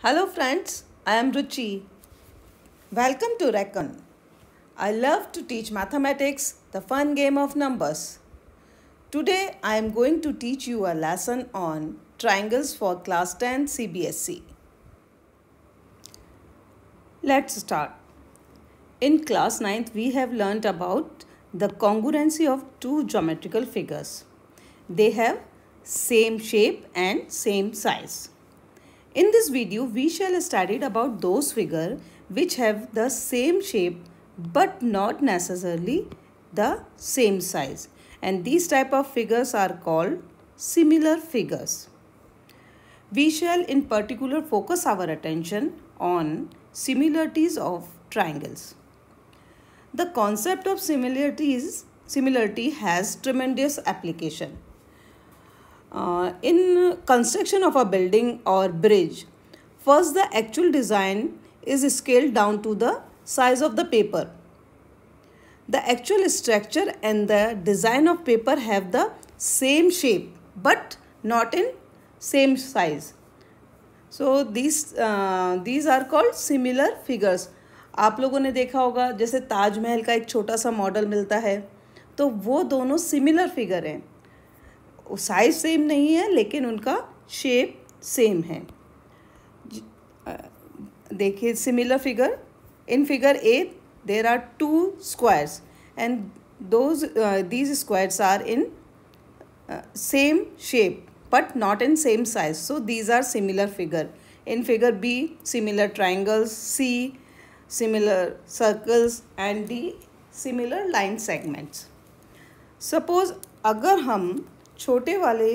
Hello friends, I am Ruchi. Welcome to Reckon. I love to teach mathematics, the fun game of numbers. Today I am going to teach you a lesson on triangles for class 10 CBSE. Let's start. In class 9th we have learnt about the congruency of two geometrical figures. They have same shape and same size. In this video, we shall study about those figures which have the same shape but not necessarily the same size. And these type of figures are called similar figures. We shall in particular focus our attention on similarities of triangles. The concept of similarity has tremendous application. In construction of a building or bridge, first the actual design is scaled down to the size of the paper. The actual structure and the design of paper have the same shape but not in same size. So these are called similar figures. आप लोगों ने देखा होगा जैसे ताजमहल का एक छोटा सा मॉडल मिलता है तो वो दोनों सिमिलर फिगर हैं. साइज सेम नहीं है लेकिन उनका शेप सेम है. देखिए similar figure. In figure A there are two squares and these squares are in same shape but not in same size, so these are similar figure. In figure B, similar triangles, C, similar circles and D, similar line segments. Suppose अगर हम छोटे वाले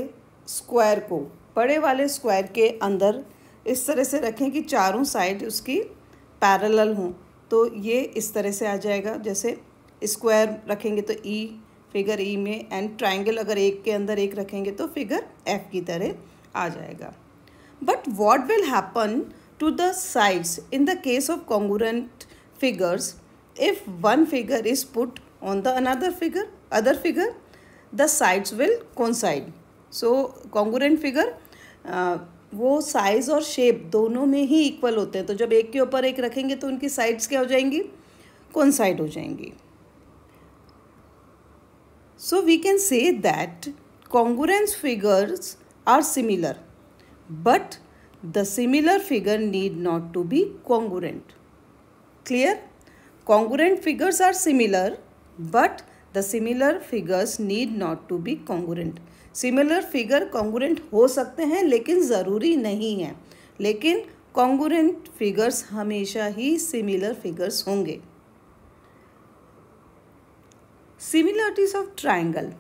square को बड़े वाले square के अंदर इस तरह से रखें कि चारों साइड उसकी पैरेलल हों तो ये इस तरह से आ जाएगा. जैसे स्क्वायर रखेंगे तो ई, फिगर ई में, एंड ट्रायंगल अगर एक के अंदर एक रखेंगे तो फिगर एफ की तरह आ जाएगा. But what will happen to the sides in the case of congruent figures if one figure is put on the other figure the sides will coincide. So congruent figure वो size और shape दोनों में ही equal होते हैं. तो जब एक के ऊपर एक रखेंगे तो उनकी साइड्स क्या हो जाएंगी? कोइंसाइड हो जाएंगी. So we can say that congruent figures are similar, but the similar figure need not to be congruent. Clear? Congruent figures are similar, but the similar figures need not to be congruent. Similar figure congruent हो सकते हैं लेकिन ज़रूरी नहीं है. लेकिन congruent figures हमेशा ही similar figures होंगे. Similarities of triangle.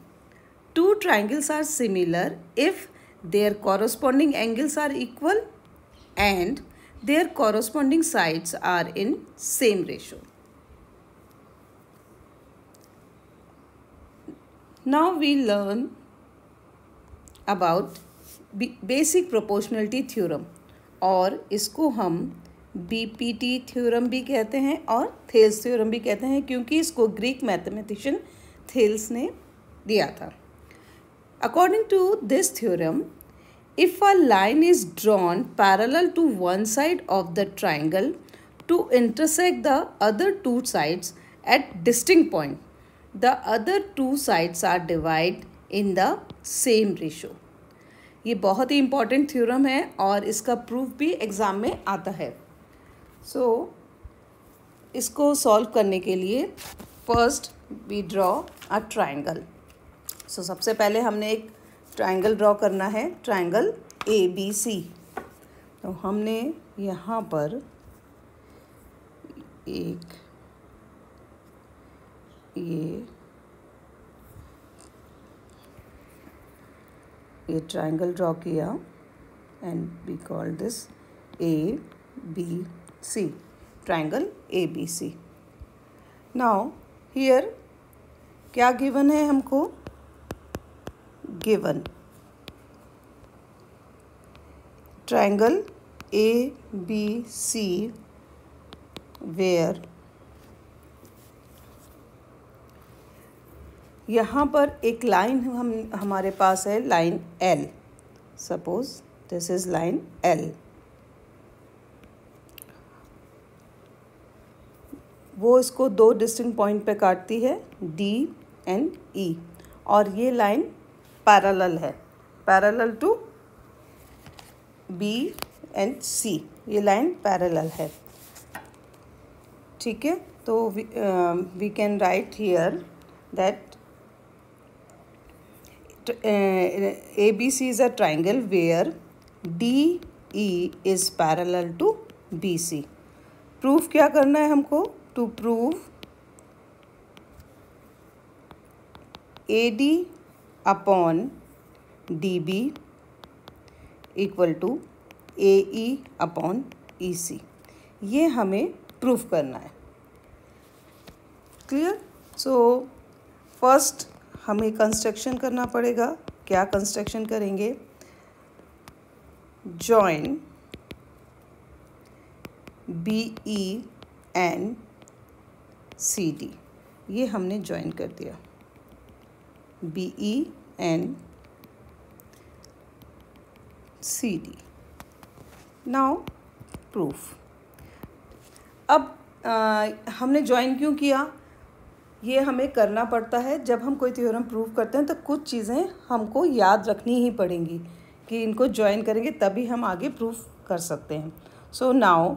Two triangles are similar if their corresponding angles are equal and their corresponding sides are in same ratio. Now we learn about basic proportionality theorem और इसको हम BPT theorem भी कहते हैं और Thales theorem भी कहते हैं क्योंकि इसको ग्रीक मैथमेटिशियन थेल्स ने दिया था. According to this theorem, if a line is drawn parallel to one side of the triangle to intersect the other two sides at distinct point, the other two sides are divided in the same ratio. ये बहुत ही important theorem है और इसका proof भी exam में आता है. सो इसको सॉल्व करने के लिए first we draw a triangle. So सबसे पहले हमने एक ट्रायंगल ड्रॉ करना है, ट्रायंगल ABC. तो हमने यहाँ पर एक ये ट्रायंगल ड्रॉ किया and we call this ABC, triangle ABC. Now here क्या गिवन है हमको? गिवन ट्रायंगल ABC वेयर यहाँ पर एक लाइन हमारे पास है, line L. Suppose this is line L. वो इसको दो डिस्टिंक्ट पॉइंट पे काटती है, D एंड E, और ये लाइन पैरेलल है, parallel to B and C, ये लाइन पैरेलल है। ठीक है, तो we can write here that ABC is a triangle where DE is parallel to BC. Proof क्या करना है हमको? To prove AD upon DB equal to AE upon EC, ये हमें प्रूफ करना है। क्लियर? सो फर्स्ट हमें कंस्ट्रक्शन करना पड़ेगा। क्या कंस्ट्रक्शन करेंगे? जॉइन BE एंड CD, ये हमने जॉइन कर दिया, BE and CD। Now proof. अब हमने जॉइन क्यों किया? ये हमें करना पड़ता है जब हम कोई थ्योरम प्रूव करते हैं, तो कुछ चीज़ें हमको याद रखनी ही पड़ेंगी कि इनको जॉइन करेंगे तभी हम आगे प्रूफ कर सकते हैं। So now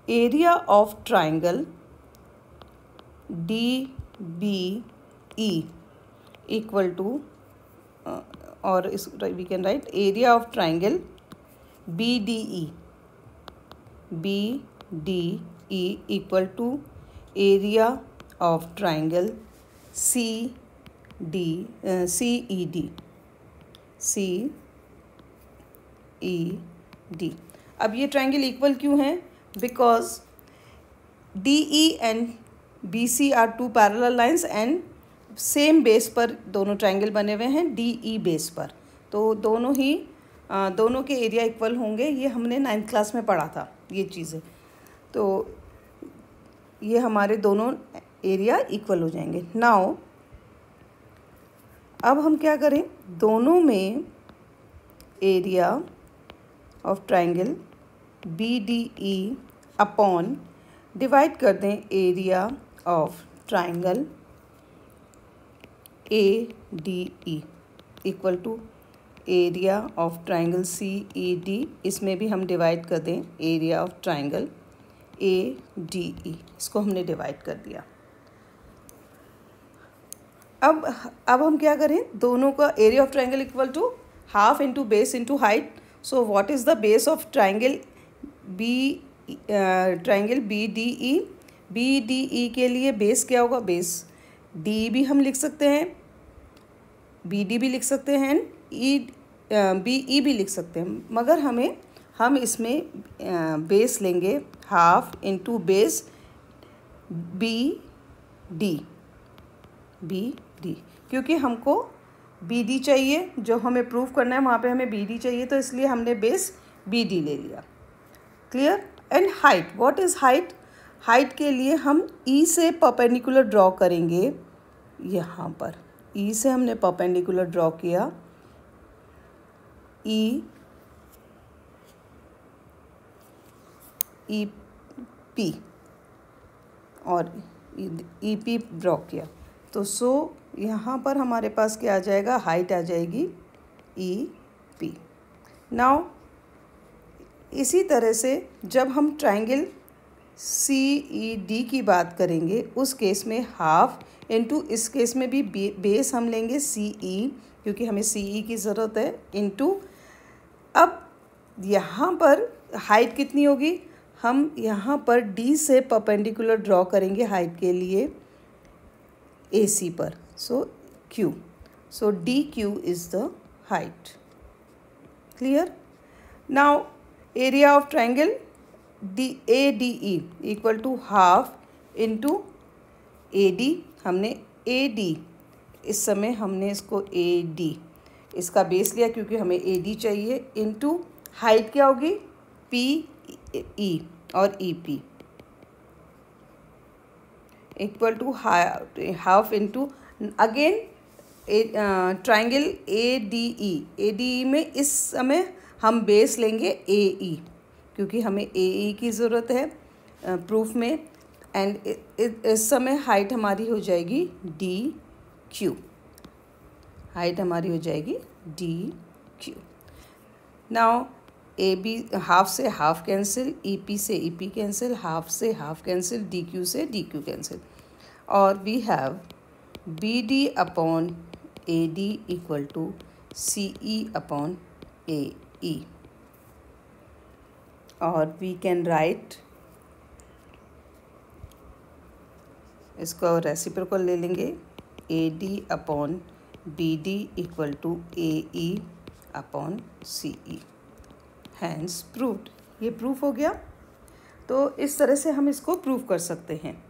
area of triangle DBE equal to, और इस we can write area of triangle BDE equal to area of triangle CED। अब ये ट्राइंगल इक्वल क्यों है? Because DE and BC are two parallel lines and same base पर दोनों triangle बने हुए हैं, DE बेस पर, तो दोनों के एरिया इक्वल होंगे। ये हमने 9th क्लास में पढ़ा था ये चीज़ें, तो ये हमारे दोनों एरिया इक्वल हो जाएंगे। नाउ अब हम क्या करें? दोनों में area of triangle BDE upon divide कर दें area of triangle ADE equal to area of triangle CED। इसमें भी हम डिवाइड कर दें एरिया ऑफ ट्राइंगल ADE, इसको हमने डिवाइड कर दिया। अब हम क्या करें? दोनों का area of triangle equal to half into base into height. So what is the base of triangle BDE? BDE के लिए बेस क्या होगा? बेस D भी हम लिख सकते हैं, BD भी लिख सकते हैं, BE भी लिख सकते हैं, मगर हम इसमें बेस लेंगे हाफ इंटू बेस BD, क्योंकि हमको BD चाहिए, जो हमें प्रूव करना है वहाँ पे हमें BD चाहिए, तो इसलिए हमने बेस BD ले लिया। Clear? And height, what is height? Height के लिए हम E से परपेंडिकुलर ड्रॉ करेंगे। यहाँ पर E से हमने परपेंडिकुलर ड्रॉ किया, EP और EP ड्रॉ किया, तो यहाँ पर हमारे पास क्या आ जाएगा? हाइट आ जाएगी EP। नाउ इसी तरह से जब हम ट्राइंगल CED की बात करेंगे, उस केस में हाफ इंटू, इस केस में भी बेस हम लेंगे CE, क्योंकि हमें CE की ज़रूरत है, इंटू, अब यहाँ पर हाइट कितनी होगी? हम यहाँ पर D से परपेंडिकुलर ड्रॉ करेंगे हाइट के लिए AC पर, सो Q, सो DQ is the height. Clear? Now area of triangle ADE equal to half into AD, हमने AD, इस समय हमने इसको AD, इसका बेस लिया क्योंकि हमें AD चाहिए, इंटू हाइट क्या होगी? PE और EP equal to half into again triangle ADE में इस समय हम बेस लेंगे AE, क्योंकि हमें AE की ज़रूरत है प्रूफ में। एंड इस समय हाइट हमारी हो जाएगी DQ, हाइट हमारी हो जाएगी DQ। नाउ AB हाफ से हाफ कैंसिल, EP से EP कैंसिल, हाफ से हाफ कैंसिल, DQ से DQ कैंसिल, और we have BD upon AD equal to CE upon AE, और वी कैन राइट, इसको रेसिप्रोकल ले लेंगे, AD upon BD equal to AE upon CE, hence proved. ये proof हो गया। तो इस तरह से हम इसको प्रूव कर सकते हैं।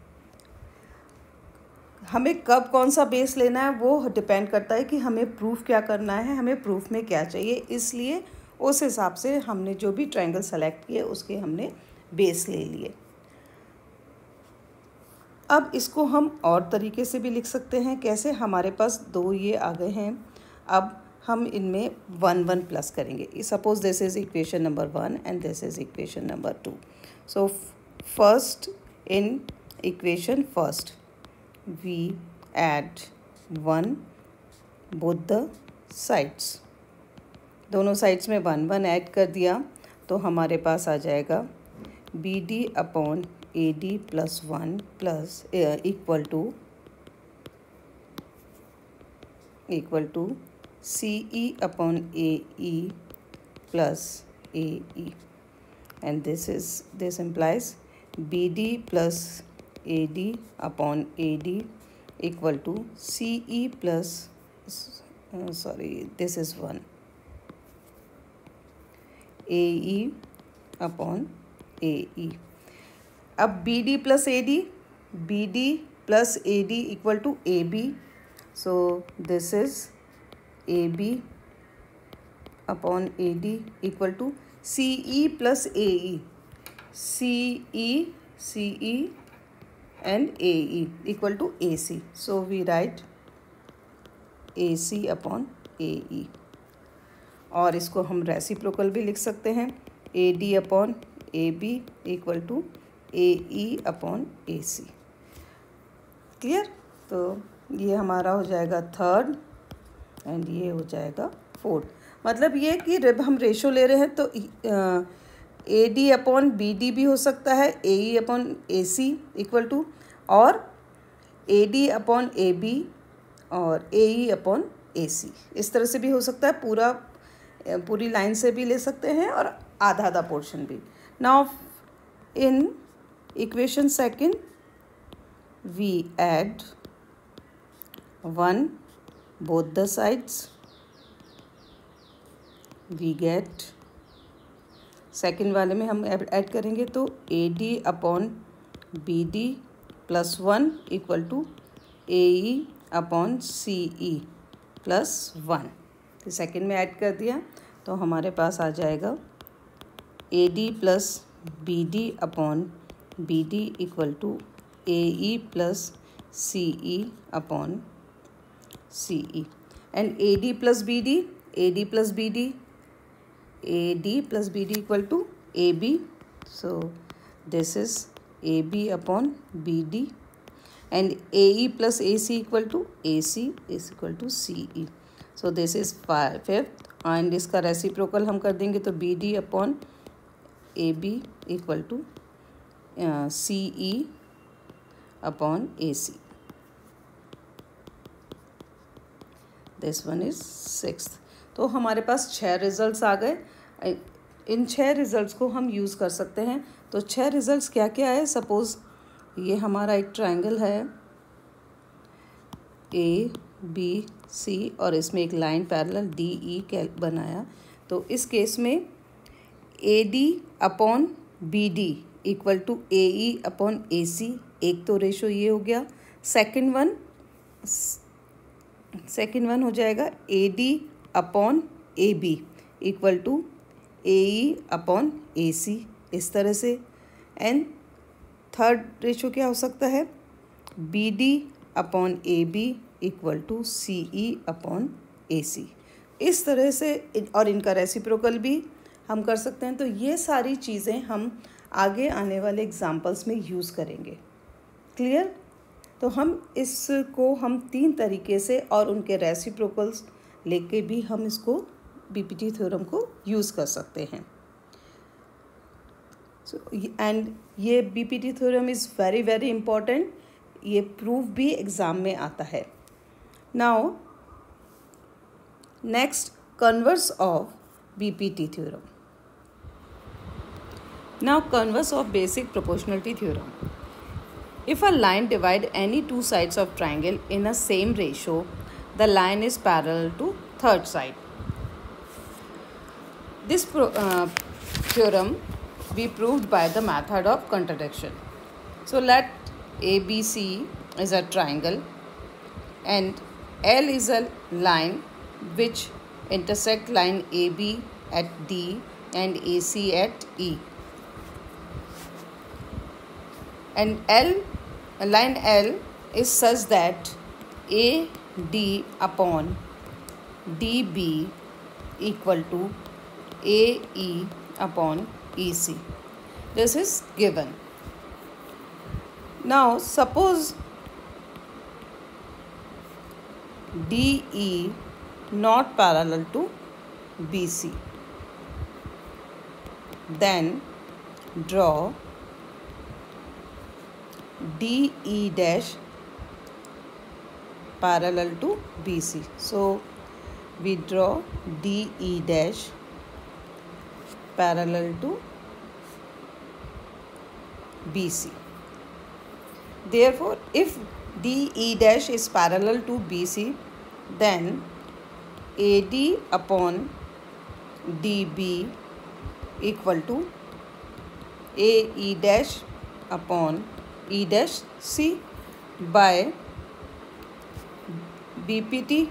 हमें कब कौन सा बेस लेना है वो डिपेंड करता है कि हमें प्रूफ क्या करना है, हमें प्रूफ में क्या चाहिए, इसलिए उस हिसाब से हमने जो भी ट्रायंगल सेलेक्ट किए उसके हमने बेस ले लिए। अब इसको हम और तरीके से भी लिख सकते हैं। कैसे? हमारे पास दो ये आ गए हैं, अब हम इनमें 1 1 प्लस करेंगे। Suppose this is equation number 1 and this is equation number 2। So first in equation first we add 1 both the sides, दोनों साइड्स में 1 1 ऐड कर दिया तो हमारे पास आ जाएगा BD upon AD plus 1 plus equal to CE upon AE plus AE, and this implies BD plus AD upon AD equal to CE plus this is 1 AE upon AE। अब BD plus AD equal to AB, so this is AB upon AD equal to CE plus AE, CE and AE equal to AC, so we write AC upon AE। और इसको हम reciprocal भी लिख सकते हैं, AD upon AB equal to AE upon AC। Clear? तो ये हमारा हो जाएगा थर्ड एंड ये हो जाएगा फोर्थ। मतलब ये कि जब हम रेशो ले रहे हैं तो AD अपॉन BD भी हो सकता है, AE upon AC equal to, और AD अपॉन AB और AE अपॉन AC, इस तरह से भी हो सकता है। पूरी लाइन से भी ले सकते हैं और आधा आधा पोर्शन भी। Now in equation second we add 1 both the sides, we get, second वाले में हम ऐड करेंगे तो AD upon BD plus 1 equal to AE upon CE plus 1। तो सेकेंड में ऐड कर दिया तो हमारे पास आ जाएगा AD plus BD upon BD equal to AE plus CE upon CE, and AD plus BD equal to AB, so this is AB upon BD, and AE plus AC equal to AC is equal to CE, so this is fifth, and इसका reciprocal हम कर देंगे तो BD upon AB equal to CE upon AC। This one is sixth. तो हमारे पास 6 results आ गए। इन 6 results को हम यूज़ कर सकते हैं। तो 6 रिजल्ट्स क्या क्या है? सपोज़ ये हमारा एक ट्रायंगल है ABC और इसमें एक लाइन पैरेलल DE बनाया, तो इस केस में AD upon BD equal to AE upon AC, एक तो रेशो ये हो गया। सेकेंड वन हो जाएगा AD upon AB equal to AE upon AC, इस तरह से। एंड थर्ड रेशो क्या हो सकता है? BD upon AB equal to CE upon AC, इस तरह से। और इनका रेसिप्रोकल भी हम कर सकते हैं। तो ये सारी चीज़ें हम आगे आने वाले एग्जाम्पल्स में यूज़ करेंगे। क्लियर? तो हम इसको हम 3 तरीके से और उनके रेसिप्रोकल्स लेके भी हम इसको बीपीटी थ्योरम को यूज़ कर सकते हैं। एंड ये BPT theorem is very very important, ये प्रूफ भी एग्ज़ाम में आता है। Now next, converse of BPT theorem. Now converse of basic proportionality theorem. If a line divide any two sides of triangle in a same ratio, the line is parallel to third side. This theorem we proved by the method of contradiction. So let ABC is a triangle and L is a line which intersect line AB at D and AC at E. And line L is such that AD upon DB equal to AE upon EC. This is given. Now suppose DE not parallel to BC. Then draw DE dash parallel to BC. So we draw DE dash parallel to BC. Therefore, if DE dash is parallel to BC, then AD upon DB equal to AE dash upon E dash C by BPT,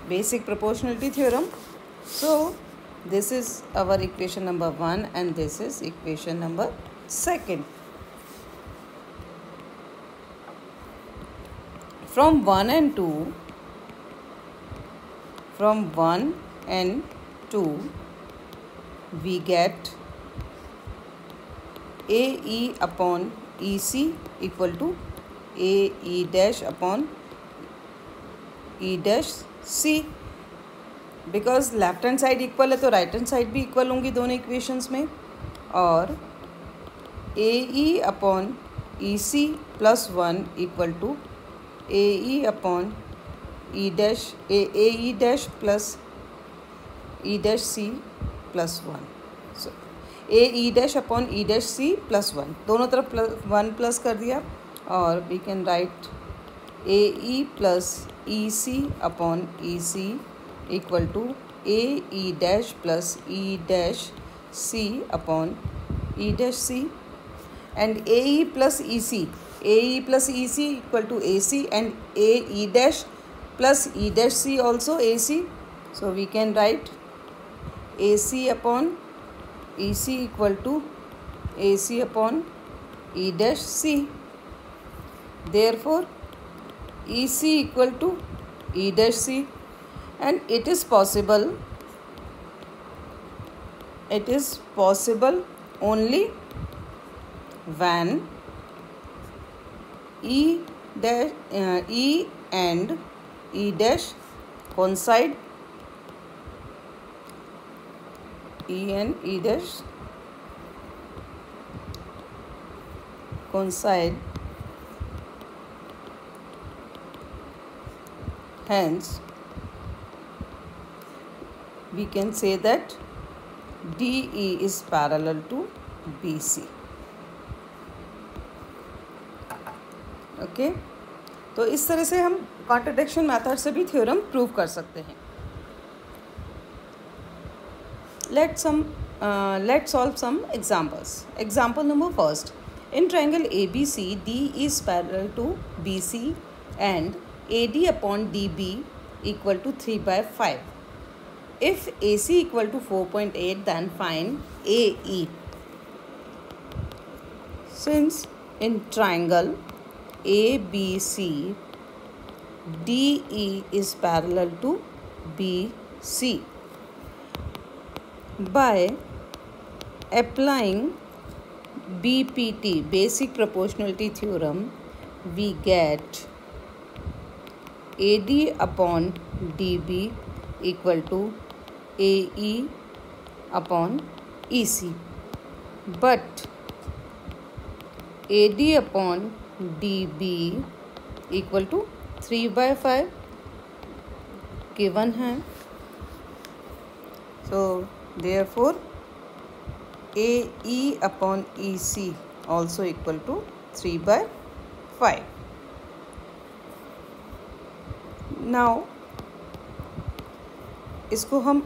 basic proportionality theorem. So this is our equation number 1 and this is equation number 2. From 1 and 2 we get AE upon EC equal to AE dash upon E dash C. Because left hand side equal है तो right hand side भी equal होंगी दोनों equations में। और AE upon EC plus 1 equal to AE upon E dash AE dash plus E dash C plus 1। सो AE dash upon E dash C plus 1, दोनों तरफ 1 प्लस कर दिया और we can write AE plus EC upon EC equal to AE dash plus E dash C upon E dash C, and AE plus EC equal to AC, and AE dash plus E dash C also AC. So we can write AC upon EC equal to AC upon E dash C. Therefore EC equal to E dash C. And it is possible only when E and E dash coincide, E and E dash coincide, hence we can say that DE is parallel to BC. Okay, तो इस तरह से हम contradiction method से भी theorem prove कर सकते हैं। Let's solve some examples. Example number 1. In triangle ABC, D is parallel to BC and AD upon DB equal to 3/5. If AC equal to 4.8, then find AE. Since in triangle ABC, DE is parallel to BC By applying BPT, basic proportionality theorem, we get AD upon DB equal to AE upon EC. But AD upon DB equal to 3/5 given है. So therefore AE upon EC also equal to 3/5. Now इसको हम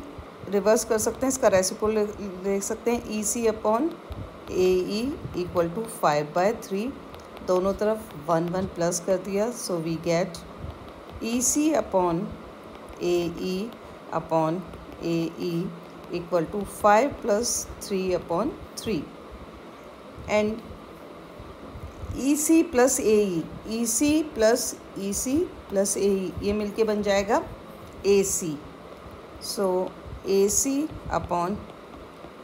reverse कर सकते हैं, इसका reciprocal लिख सकते हैं. EC upon AE equal to 5/3. दोनों तरफ 1 प्लस कर दिया. So we get EC upon AE upon AE equal to 5 + 3/3. And EC plus AE, EC plus EC plus AE, ये मिलके बन जाएगा AC. सो AC upon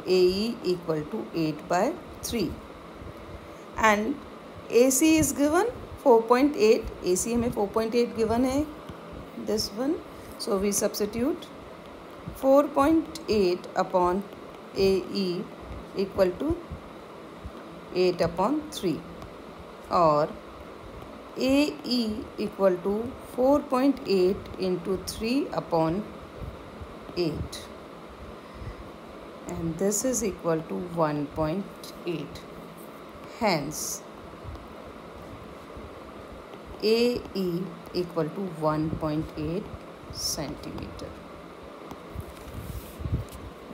AE equal to 8/3. And AC is given 4.8. AC हमें 4.8 given है, this one. So we substitute 4.8 upon AE equal to 8/3 और AE equal to 4.8 into 3/8 and this is equal to 1.8. Hence AE equal to 1.8 centimetre.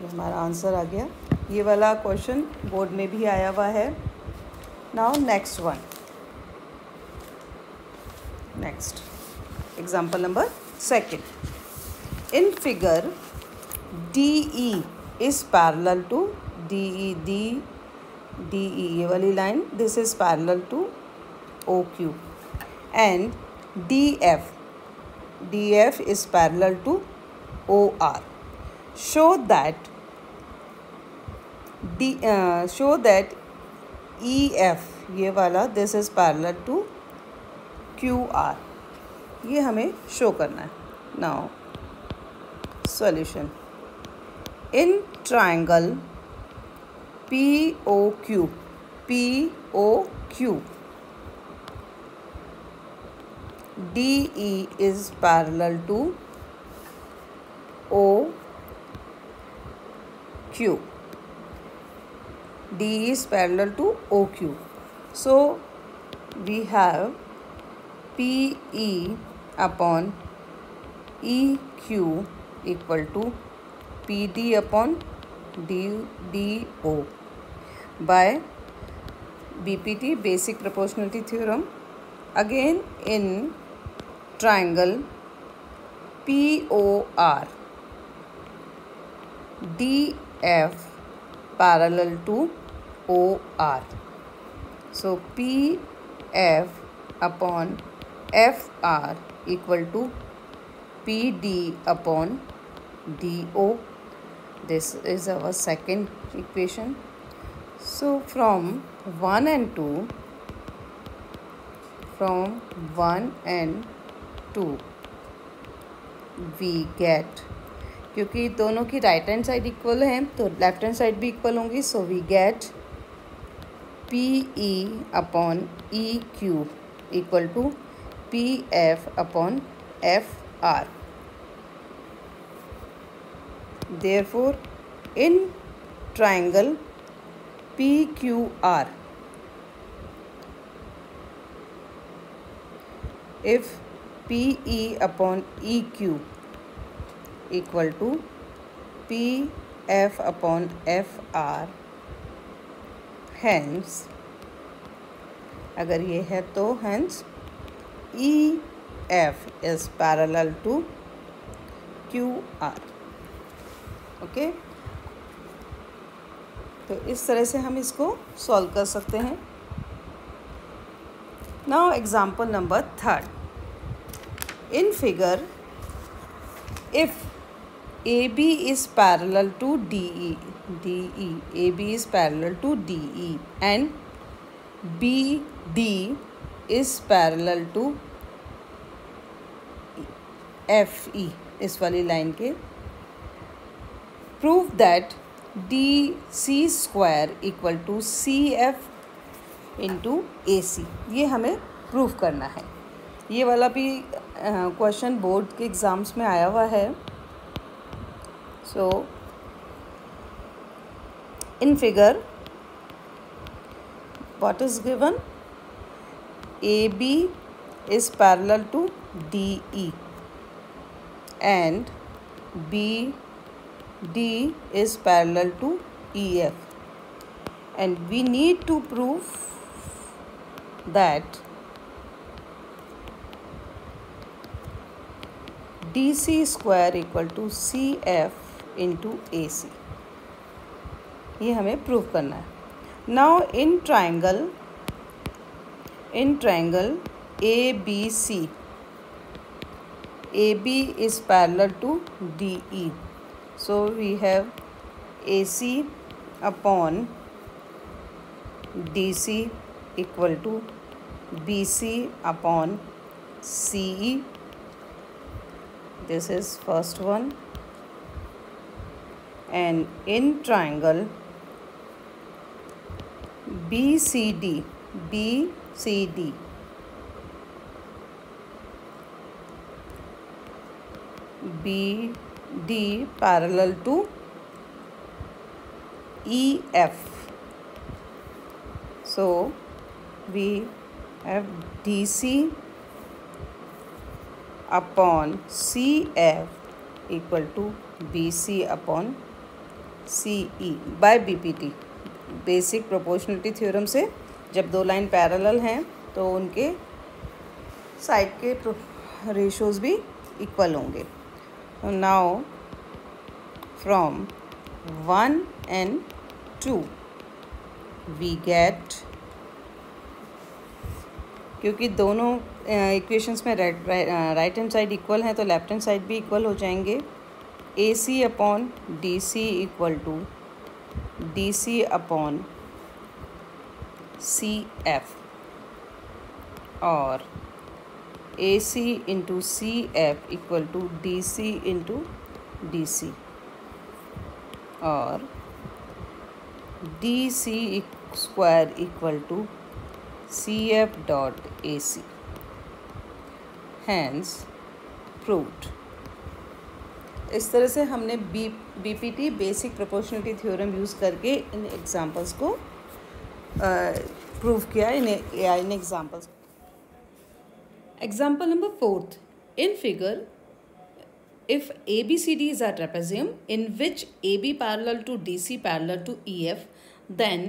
ये हमारा answer आ गया. ये वाला question board में भी आया हुआ है. Now next one. Next example number 2. In figure DE is parallel to DE, ये वाली line, this is parallel to OQ, and DF is parallel to OR. Show that EF, ये वाला, this is parallel to QR. ये हमें show करना है. Now solution. In triangle POQ, DE is parallel to OQ. DE is parallel to OQ. So we have PE upon EQ equal to PD upon DO by BPT, basic proportionality theorem. Again in triangle POR, DF parallel to OR. So PF upon FR equal to PD upon DO. This is our second equation. So from 1 and 2 we get, क्योंकि दोनों की right hand side equal है तो left hand side भी equal होंगी. So we get PE upon EQ equal to PF upon FR. Therefore, in triangle PQR, if PE upon EQ equal to PF upon FR, hence अगर ये है तो hence EF is parallel to QR. Okay तो इस तरह से हम इसको सॉल्व कर सकते हैं. Now example number 3. In figure if AB is parallel to DE. AB is parallel to DE and BD is parallel to FE. इस वाली लाइन के prove that DC square equal to CF into AC. ये हमें prove करना है. ये वाला भी क्वेश्चन बोर्ड के एग्ज़ाम्स में आया हुआ है. So in figure what is given? AB is parallel to DE and BD is parallel to EF, and we need to prove that DC square equal to CF into AC. ये हमें prove करना है. Now in triangle ABC, AB is parallel to DE. So we have AC upon DC equal to BC upon CE. This is first one. And in triangle BCD BD parallel to EF. So we have DC upon CF equal to BC upon CE by BPT. Basic proportionality theorem से जब दो line parallel हैं तो उनके side के ratios भी equal होंगे. Now from 1 and 2 we get, क्योंकि दोनों इक्वेशंस में राइट हैंड साइड इक्वल हैं तो लेफ्ट हैंड साइड भी इक्वल हो जाएंगे. AC upon DC equal to DC upon CF और AC into CF equal to DC into DC और DC square equal to CF dot AC. Hence proved. इस तरह से हमने BPT basic proportionality theorem use करके इन एग्जांपल्स को prove किया इन examples. Example number 4. In figure if ABCD is a trapezium in which AB parallel to DC parallel to EF, then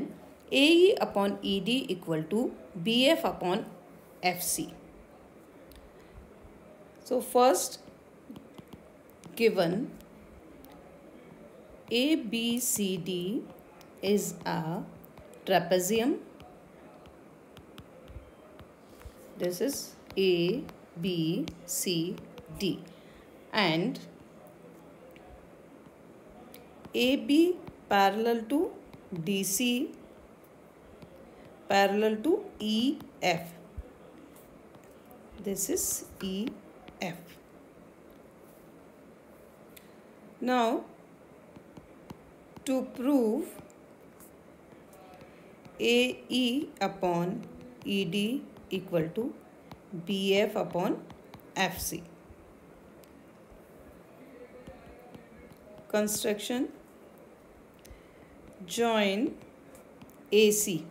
AE upon ED equal to BF upon FC. So first given ABCD is a trapezium. This is ABCD and AB parallel to DC parallel to EF. This is EF. Now to prove AE upon ED equal to BF upon FC. Construction. Join AC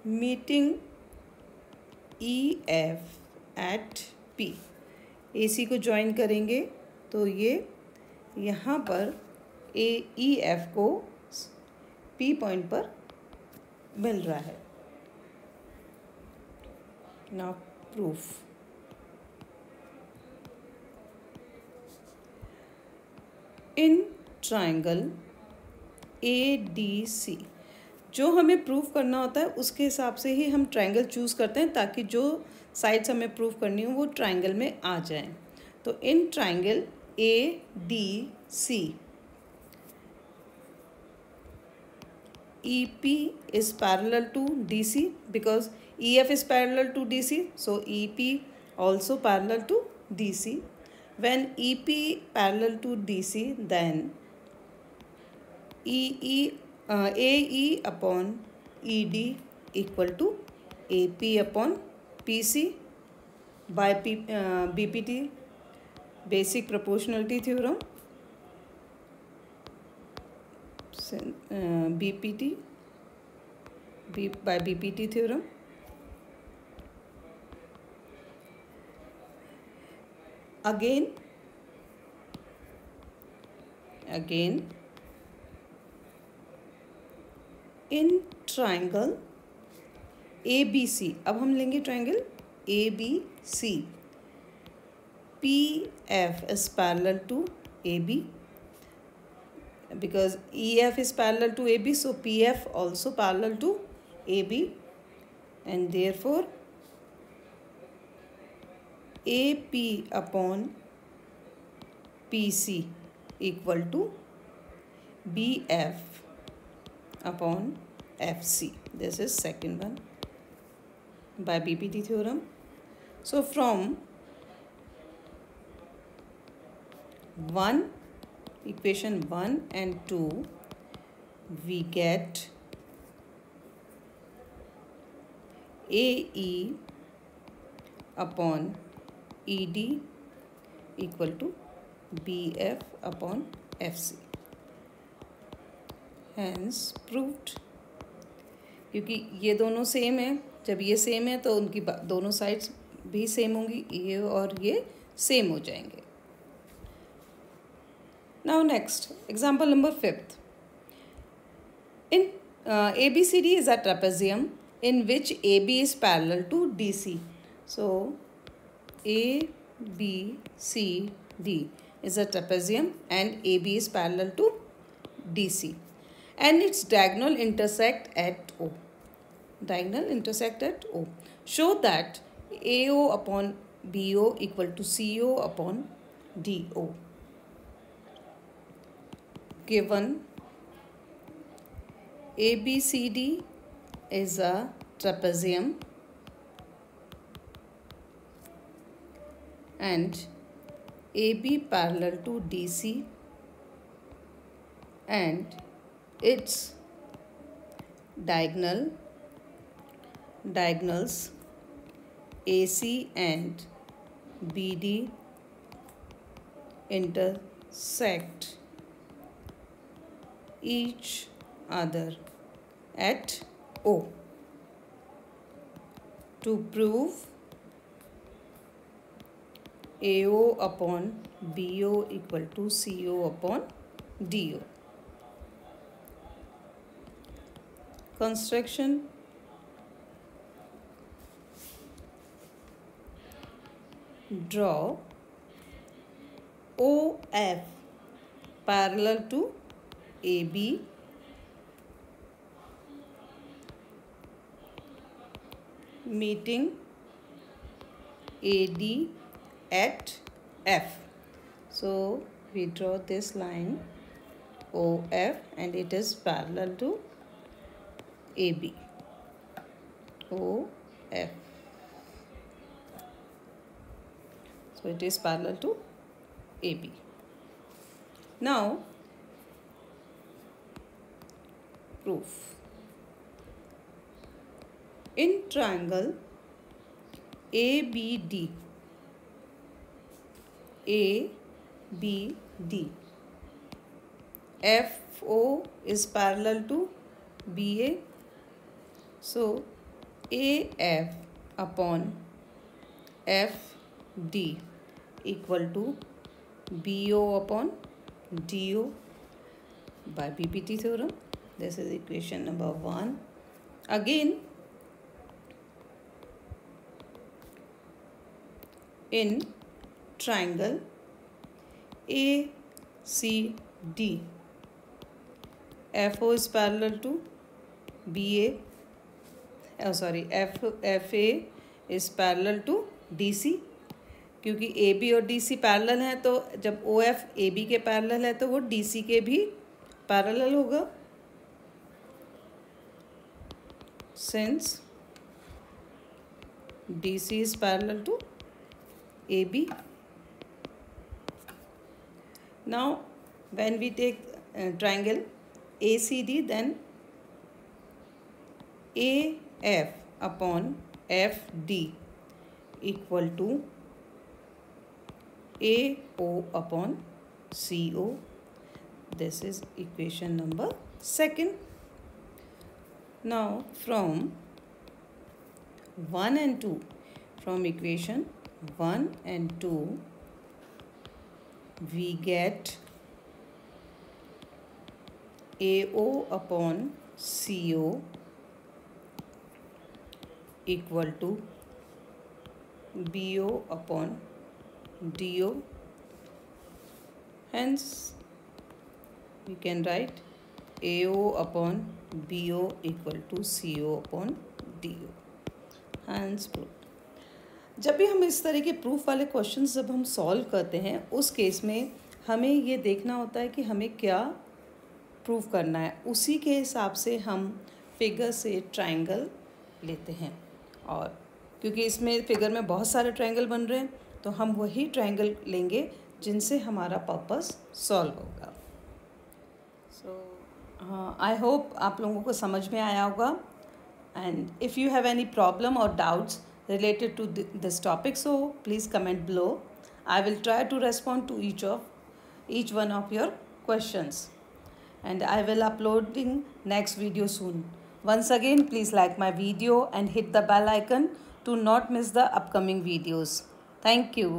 meeting EF at P. AC को join करेंगे तो ये यहाँ पर AEF को P point पर मिल रहा है. Now proof. In triangle ADC, जो हमें प्रूव करना होता है उसके हिसाब से ही हम ट्रायंगल चूज़ करते हैं, ताकि जो साइड्स हमें प्रूव करनी हो वो ट्रायंगल में आ जाएं। तो in triangle A D C, EP is parallel to DC because EF is parallel to DC, so EP also parallel to DC. When EP parallel to DC, then AE upon ED equal to AP upon PC by BPT, basic proportionality theorem. BPT by BPT theorem. Again in triangle ABC, अब हम लेंगे triangle ABC, PF is parallel to AB because EF is parallel to AB, so PF also parallel to AB, and therefore AP upon PC equal to BF upon FC. This is second one by BPT theorem. So from equation 1 and 2 we get AE upon ED equal to BF upon FC. Hence proved. क्योंकि ये दोनों same है, जब ये same है तो उनकी दोनों साइड्स भी सेम होंगी, ये और ये सेम हो जाएंगे. Now next, example number 5th. In ABCD is a trapezium in which AB is parallel to DC. So ABCD is a trapezium and AB is parallel to DC, and its diagonal intersect at O. Diagonal intersect at O. Show that AO upon BO equal to CO upon DO. Given ABCD is a trapezium and AB parallel to DC, and its diagonals AC and BD intersect each other at O. To prove AO upon BO equal to CO upon DO. Construction. Draw OF parallel to AB meeting AD at F. So we draw this line OF and it is parallel to AB. OF. So it is parallel to AB. Now proof. In triangle ABD, FO is parallel to BA. So AF upon FD equal to BO upon DO by BPT theorem. This is equation number 1. Again, in triangle ACD, FO is parallel to F A is parallel to D C, क्योंकि A B और D C parallel हैं, तो जब O F A B के parallel है तो वो D C के भी पैरेलल होगा। Since D C is parallel to A B. Now when we take triangle A C D, then A F upon F D equal to AO upon CO. This is equation number 2. Now from 1 and 2, from equation 1 and 2, we get AO upon CO equal to BO upon DO. Hence we can write AO upon BO equal to CO upon DO. Hence proof. जब भी हम इस तरह के proof वाले questions जब हम solve करते हैं, उस केस में हमें ये देखना होता है कि हमें क्या प्रूफ करना है। उसी के हिसाब से हम फिगर से ट्रायंगल लेते हैं, और क्योंकि इसमें फिगर में बहुत सारे ट्रायंगल बन रहे हैं, तो हम वही ट्रायंगल लेंगे जिनसे हमारा पर्पस सॉल्व होगा। सो आई होप आप लोगों को समझ में आया होगा। And if you have any problem और doubts related to this topic, so please comment below. I will try to respond to each one of your questions, and I will uploading next video soon. Once again, please like my video and hit the bell icon to not miss the upcoming videos. Thank you.